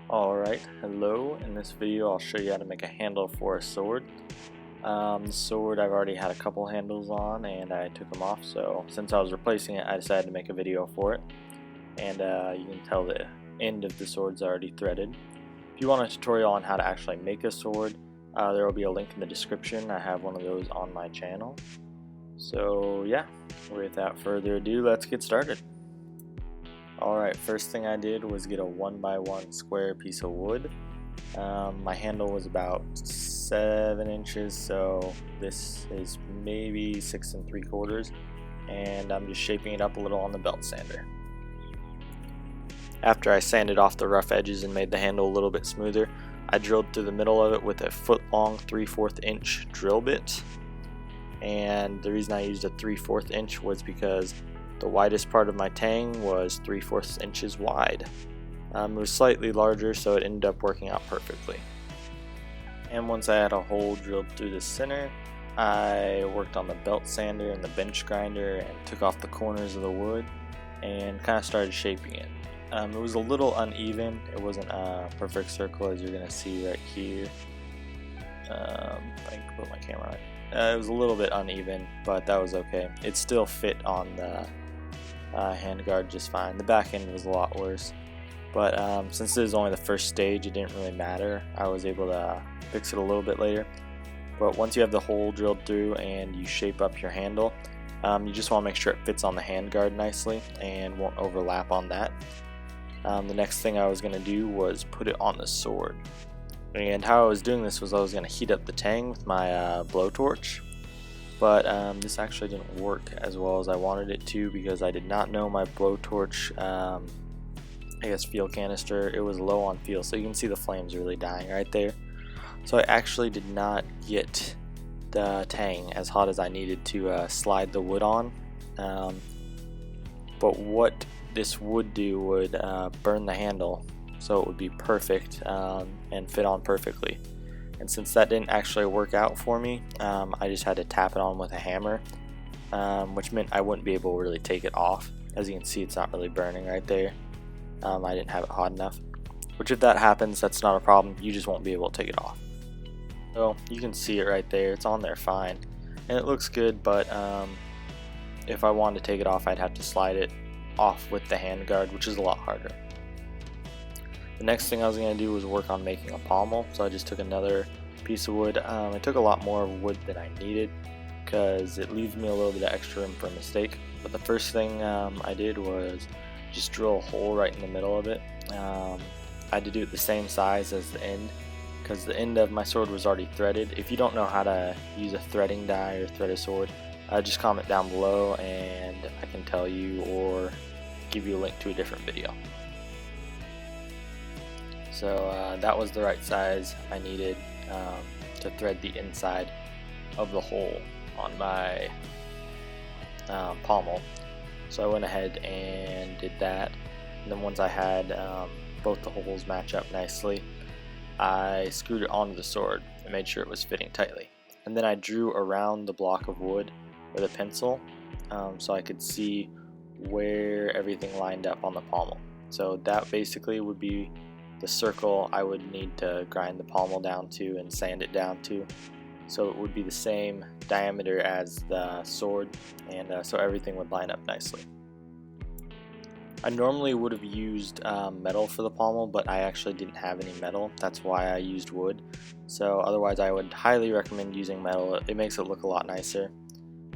Alright, hello. In this video I'll show you how to make a handle for a sword. The sword I've already had a couple handles on and I took them off, so since I was replacing it I decided to make a video for it. And you can tell the end of the sword's already threaded. If you want a tutorial on how to actually make a sword, there will be a link in the description. I have one of those on my channel. So yeah, without further ado, let's get started. Alright, first thing I did was get a 1x1 square piece of wood. My handle was about 7 inches, so this is maybe 6 3/4, and I'm just shaping it up a little on the belt sander. After I sanded off the rough edges and made the handle a little bit smoother, I drilled through the middle of it with a foot-long 3/4 inch drill bit. And the reason I used a 3/4 inch was because the widest part of my tang was 3/4 inches wide. It was slightly larger, so it ended up working out perfectly. And once I had a hole drilled through the center, I worked on the belt sander and the bench grinder and took off the corners of the wood and kind of started shaping it. It was a little uneven. It wasn't a perfect circle, as you're going to see right here. I can put my camera on. It was a little bit uneven, but that was okay. It still fit on the handguard just fine. The back end was a lot worse, but since this is only the first stage, it didn't really matter. I was able to fix it a little bit later. But once you have the hole drilled through and you shape up your handle, you just want to make sure it fits on the handguard nicely and won't overlap on that. The next thing I was going to do was put it on the sword. And how I was doing this was I was going to heat up the tang with my blowtorch. But this actually didn't work as well as I wanted it to because I did not know my blowtorch, fuel canister, it was low on fuel, so you can see the flames really dying right there. So I actually did not get the tang as hot as I needed to slide the wood on. But what this would do would burn the handle, so it would be perfect and fit on perfectly. And since that didn't actually work out for me, I just had to tap it on with a hammer, which meant I wouldn't be able to really take it off. As you can see, it's not really burning right there. I didn't have it hot enough, which if that happens, that's not a problem. You just won't be able to take it off. So you can see it right there. It's on there fine, and it looks good, but if I wanted to take it off, I'd have to slide it off with the handguard, which is a lot harder. The next thing I was going to do was work on making a pommel, so I just took another piece of wood. I took a lot more wood than I needed because it leaves me a little bit of extra room for a mistake. But the first thing I did was just drill a hole right in the middle of it. I had to do it the same size as the end because the end of my sword was already threaded. If you don't know how to use a threading die or thread a sword, just comment down below and I can tell you or give you a link to a different video. So that was the right size I needed to thread the inside of the hole on my pommel. So I went ahead and did that, and then once I had both the holes match up nicely, I screwed it onto the sword and made sure it was fitting tightly. And then I drew around the block of wood with a pencil so I could see where everything lined up on the pommel. So that basically would be the circle I would need to grind the pommel down to and sand it down to, so it would be the same diameter as the sword, and so everything would line up nicely. I normally would have used metal for the pommel, but I actually didn't have any metal. That's why I used wood. So otherwise I would highly recommend using metal. It makes it look a lot nicer.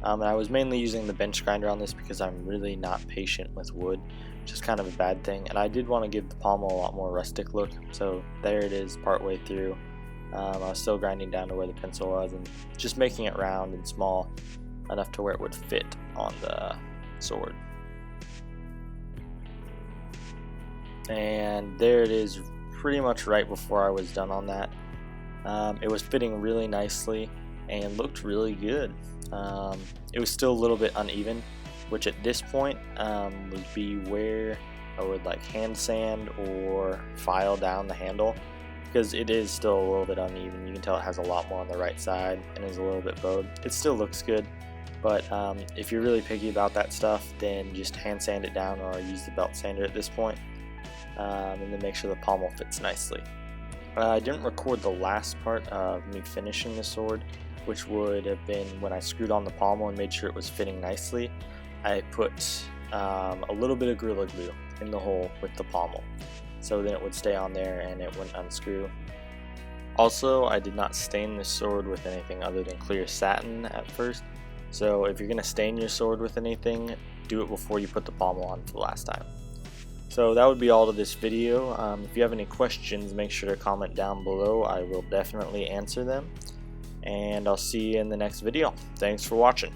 And I was mainly using the bench grinder on this because I'm really not patient with wood, which is kind of a bad thing. And I did want to give the pommel a lot more rustic look, so there it is partway through. I was still grinding down to where the pencil was and just making it round and small enough to where it would fit on the sword. And there it is, pretty much right before I was done on that. It was fitting really nicely and looked really good. It was still a little bit uneven, which at this point would be where I would like hand sand or file down the handle, because it is still a little bit uneven. You can tell it has a lot more on the right side and is a little bit bowed. It still looks good, but if you're really picky about that stuff, then just hand sand it down or use the belt sander at this point. and then make sure the pommel fits nicely. I didn't record the last part of me finishing the sword, which would have been when I screwed on the pommel and made sure it was fitting nicely. I put a little bit of Gorilla Glue in the hole with the pommel, so then it would stay on there and it wouldn't unscrew. Also, I did not stain this sword with anything other than clear satin at first, so if you're going to stain your sword with anything, do it before you put the pommel on for the last time. So that would be all to this video. If you have any questions, make sure to comment down below. I will definitely answer them. And I'll see you in the next video. Thanks for watching.